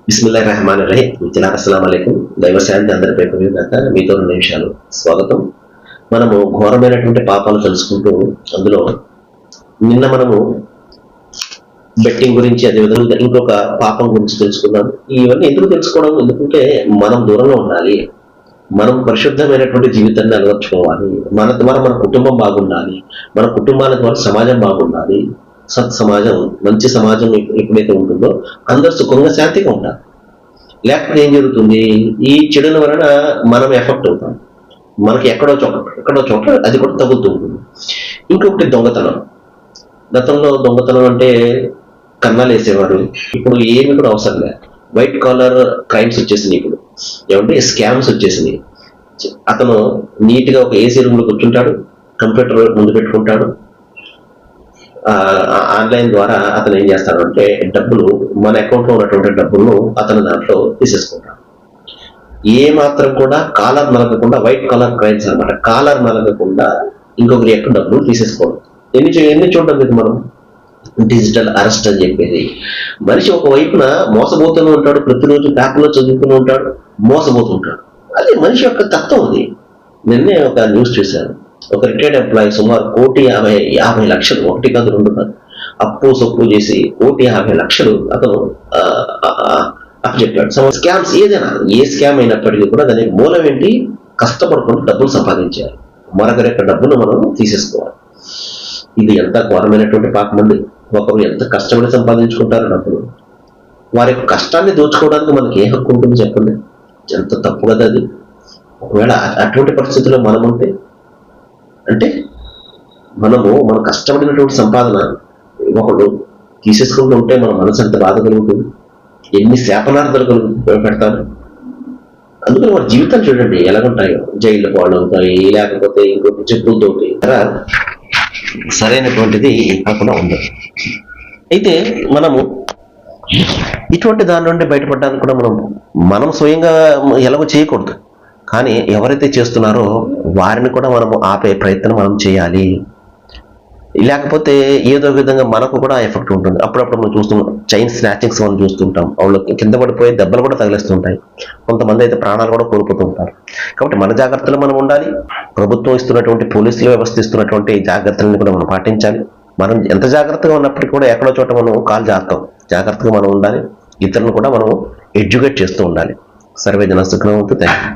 బిస్మిల్లాహిర్రహమానిర్రహీం. మిత్రులారా అస్సలాము అలైకుం. దైవశాంతి అందరిపై కురియుగాక. మీతో 2 నిమిషాలు స్వాగతం. మనము ఘోరమైనటువంటి పాపాలు తెలుసుకుంటూ అందులో నిన్న మనము బెట్టింగ్ గురించి, అదేవిధంగా ఇంకొక పాపం గురించి తెలుసుకున్నాం. ఇవన్నీ ఎందుకు తెలుసుకోవడం? ఎందుకంటే మనం దూరంగా ఉండాలి, మనం పరిశుద్ధమైనటువంటి జీవితాన్ని అలవర్చుకోవాలి, మన కుటుంబం బాగుండాలి, మన కుటుంబాల ద్వారా సమాజం బాగుండాలి. సత్ సమాజం, మంచి సమాజం ఎప్పుడైతే ఉంటుందో అందరు సుఖంగా శాంతిగా ఉంటారు. లేకపోతే ఏం జరుగుతుంది? ఈ చెడుల వలన మనం ఎఫెక్ట్ అవుతాం. మనకి ఎక్కడో చోట అది కూడా తగులుతూ ఉంటుంది. ఇంకొకటి దొంగతనం. గతంలో దొంగతనం అంటే కన్నాలు వేసేవారు. ఇప్పుడు ఏమి కూడా అవసరం లేదు. వైట్ కాలర్ క్రైమ్స్ వచ్చేసినాయి. ఇప్పుడు ఏమంటే స్కామ్స్ వచ్చేసినాయి. అతను నీట్గా ఒక ఏసీ రూమ్ లో కూర్చుంటాడు, కంప్యూటర్ ముందు పెట్టుకుంటాడు. ఆన్లైన్ ద్వారా అతను ఏం చేస్తాడంటే డబ్బులు, మన అకౌంట్ లో ఉన్నటువంటి డబ్బులను అతను దాంట్లో తీసేసుకుంటాడు. ఏ మాత్రం కూడా కాలర్ నలగకుండా, వైట్ కాలర్ క్రైమ్స్ అనమాట, కాలర్ నలగకుండా ఇంకొకరి యొక్క డబ్బులు తీసేసుకోవడం. ఎన్ని చూడడం ఇది మనం డిజిటల్ అరెస్ట్ అని చెప్పేది. మనిషి ఒక వైపున మోసపోతూనే ఉంటాడు, ప్రతిరోజు పేపర్లో చదువుతూనే ఉంటాడు, మోసపోతుంటాడు. అది మనిషి యొక్క తత్వం. అది నిన్నే ఒక న్యూస్ చూశాను. ఒక రిటైర్డ్ ఎంప్లాయీ సుమారు 1,50,00,000, 1 కాదు 2 కాదు, అప్పు సొప్పు చేసి 1,50,00,000 అతను అప్పచెప్పాడు. స్కామ్స్ ఏదైనా, ఏ స్కామ్ అయినప్పటికీ కూడా దానికి మూలం ఏంటి? కష్టపడుకుంటూ డబ్బులు సంపాదించాలి, మరొకరి యొక్క డబ్బులు మనం తీసేసుకోవాలి. ఇది ఎంత ఘోరమైనటువంటి పాపం అండి. ఒకరు ఎంత కష్టపడి సంపాదించుకుంటారు డబ్బులు, వారి యొక్క కష్టాన్ని దోచుకోవడానికి మనకి ఏ హక్కు ఉంటుంది చెప్పండి? ఎంత తప్పు కదా అది. ఒకవేళ అటువంటి పరిస్థితుల్లో మనం ఉంటే, అంటే మన కష్టపడినటువంటి సంపాదన ఒకడు తీసేసుకుంటూ ఉంటే మన మనసు ఎంత బాధ కలుగుతుంది, ఎన్ని శాపనార్థాలు పెడతారు. అందుకని వారి జీవితాలు చూడండి ఎలాగుంటాయో. జైలు పాలు అవుతాయి, లేకపోతే ఇంకొక చెప్పులతోటి సరైనటువంటిది కాకుండా ఉండదు. అయితే మనము ఇటువంటి దాని నుండి బయటపడడానికి కూడా మనం స్వయంగా ఎలాగో చేయకూడదు. కానీ ఎవరైతే చేస్తున్నారో వారిని కూడా మనము ఆపే ప్రయత్నం మనం చేయాలి. లేకపోతే ఏదో విధంగా మనకు కూడా ఎఫెక్ట్ ఉంటుంది. అప్పుడప్పుడు మనం చూస్తున్నాం, చైన్ స్నాచింగ్స్ మనం చూస్తుంటాం. వాళ్ళకి కింద పడిపోయి దెబ్బలు కూడా తగిలిస్తుంటాయి. కొంతమంది అయితే ప్రాణాలు కూడా కోల్పోతూ ఉంటారు. కాబట్టి మన జాగ్రత్తలు మనం ఉండాలి. ప్రభుత్వం ఇస్తున్నటువంటి, పోలీసుల వ్యవస్థ ఇస్తున్నటువంటి జాగ్రత్తలను కూడా మనం పాటించాలి. మనం ఎంత జాగ్రత్తగా ఉన్నప్పటికీ కూడా ఎక్కడో చోట మనం కాలు జాగ్రత్తగా మనం ఉండాలి. ఇతరులను కూడా మనం ఎడ్యుకేట్ చేస్తూ ఉండాలి. సర్వే జన సుఖినో భవంతు. థాంక్యూ.